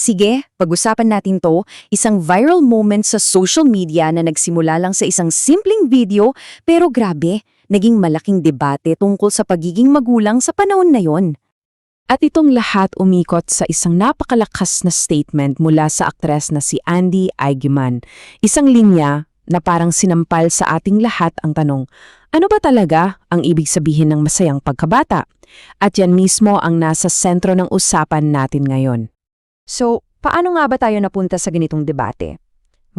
Sige, pag-usapan natin to, isang viral moment sa social media na nagsimula lang sa isang simpleng video pero grabe, naging malaking debate tungkol sa pagiging magulang sa panahon na yon. At itong lahat umikot sa isang napakalakas na statement mula sa aktres na si Andy Eigenman. Isang linya na parang sinampal sa ating lahat ang tanong, ano ba talaga ang ibig sabihin ng masayang pagkabata? At yan mismo ang nasa sentro ng usapan natin ngayon. So, paano nga ba tayo napunta sa ganitong debate?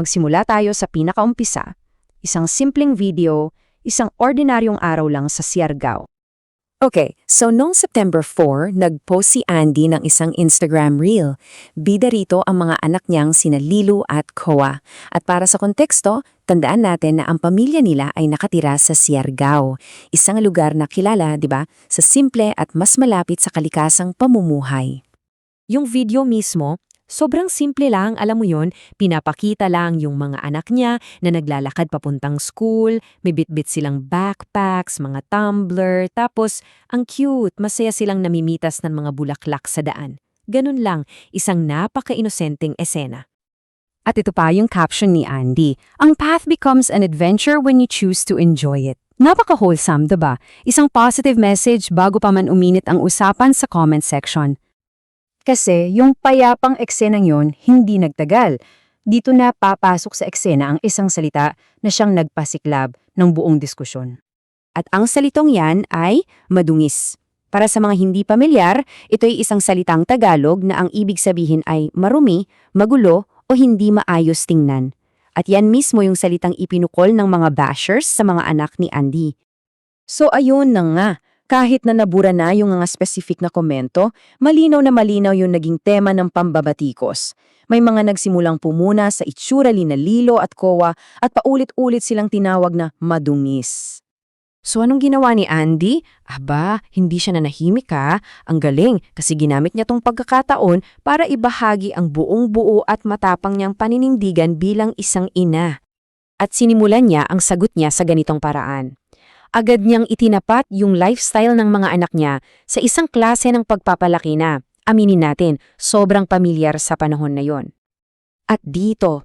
Magsimula tayo sa pinakaumpisa, isang simpleng video, isang ordinaryong araw lang sa Siargao. Okay, so noong September 4, nag-post si Andy ng isang Instagram reel. Bida rito ang mga anak niyang sina Lilu at Koa. At para sa konteksto, tandaan natin na ang pamilya nila ay nakatira sa Siargao, isang lugar na kilala, di ba, sa simple at mas malapit sa kalikasang pamumuhay. Yung video mismo, sobrang simple lang, alam mo yon, pinapakita lang yung mga anak niya na naglalakad papuntang school, may bitbit silang backpacks, mga tumbler, tapos ang cute, masaya silang namimitas ng mga bulaklak sa daan. Ganun lang, isang napaka-inosenteng esena. At ito pa yung caption ni Andy, ang path becomes an adventure when you choose to enjoy it. Napaka-wholesome, diba? Isang positive message bago pa man uminit ang usapan sa comment section. Kasi yung payapang eksenang yon hindi nagtagal. Dito na papasok sa eksena ang isang salita na siyang nagpasiklab ng buong diskusyon. At ang salitong yan ay madungis. Para sa mga hindi pamilyar, ito ay isang salitang Tagalog na ang ibig sabihin ay marumi, magulo o hindi maayos tingnan. At yan mismo yung salitang ipinukol ng mga bashers sa mga anak ni Andy. So ayun na nga. Kahit na nabura na yung mga specific na komento, malinaw na malinaw yung naging tema ng pambabatikos. May mga nagsimulang pumuna sa itsura ni Lilo at Koa at paulit-ulit silang tinawag na madungis. So anong ginawa ni Andy? Aba, hindi siya nanahimik ha. Ang galing kasi ginamit niya tong pagkakataon para ibahagi ang buong-buo at matapang niyang paninindigan bilang isang ina. At sinimulan niya ang sagot niya sa ganitong paraan. Agad niyang itinapat yung lifestyle ng mga anak niya sa isang klase ng pagpapalaki na, aminin natin, sobrang pamilyar sa panahon na yon. At dito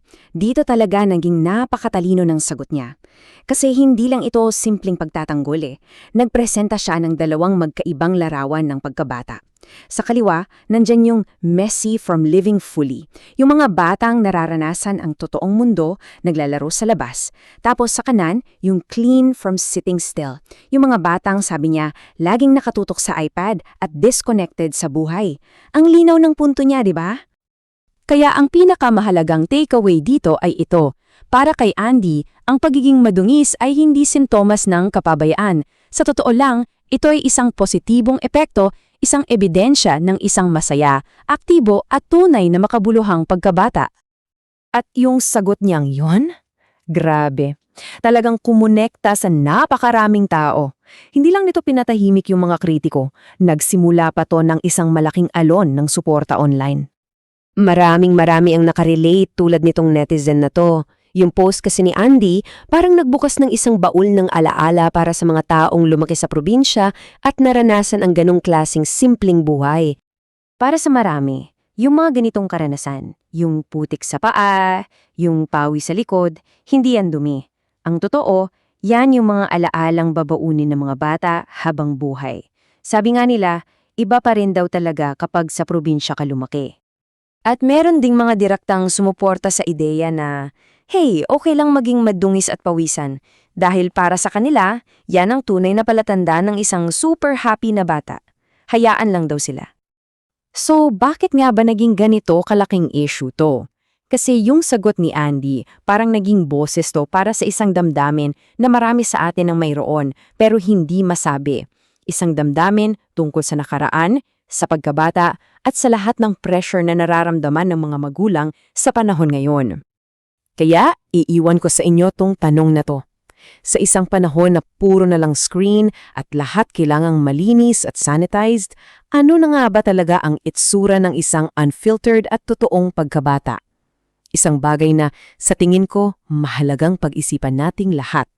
talaga naging napakatalino ng sagot niya. Kasi hindi lang ito simpleng pagtatanggol Nagpresenta siya ng dalawang magkaibang larawan ng pagkabata. Sa kaliwa, nandyan yung messy from living fully. Yung mga batang nararanasan ang totoong mundo, naglalaro sa labas. Tapos sa kanan, yung clean from sitting still. Yung mga batang, sabi niya, laging nakatutok sa iPad at disconnected sa buhay. Ang linaw ng punto niya, di ba? Kaya ang pinakamahalagang takeaway dito ay ito. Para kay Andy, ang pagiging madungis ay hindi sintomas ng kapabayaan. Sa totoo lang, ito ay isang positibong epekto, isang ebidensya ng isang masaya, aktibo at tunay na makabuluhang pagkabata. At yung sagot niyang yon? Grabe. Talagang kumonekta sa napakaraming tao. Hindi lang nito pinatahimik yung mga kritiko. Nagsimula pa to ng isang malaking alon ng suporta online. Marami ang nakarelate tulad nitong netizen na to. Yung post kasi ni Andy, parang nagbukas ng isang baul ng alaala para sa mga taong lumaki sa probinsya at naranasan ang ganong klaseng simpleng buhay. Para sa marami, yung mga ganitong karanasan, yung putik sa paa, yung pawi sa likod, hindi yan dumi. Ang totoo, yan yung mga alaalang babaunin ng mga bata habang buhay. Sabi nga nila, iba pa rin daw talaga kapag sa probinsya ka lumaki. At meron ding mga direktang sumuporta sa ideya na, hey, okay lang maging madungis at pawisan. Dahil para sa kanila, yan ang tunay na palatandaan ng isang super happy na bata. Hayaan lang daw sila. So, bakit nga ba naging ganito kalaking issue to? Kasi yung sagot ni Andy, parang naging boses to para sa isang damdamin na marami sa atin ang mayroon, pero hindi masabi. Isang damdamin tungkol sa nakaraan, sa pagkabata, at sa lahat ng pressure na nararamdaman ng mga magulang sa panahon ngayon. Kaya, iiwan ko sa inyo tong tanong na to. Sa isang panahon na puro na lang screen at lahat kailangang malinis at sanitized, ano na nga ba talaga ang itsura ng isang unfiltered at totoong pagkabata? Isang bagay na, sa tingin ko, mahalagang pag-isipan nating lahat.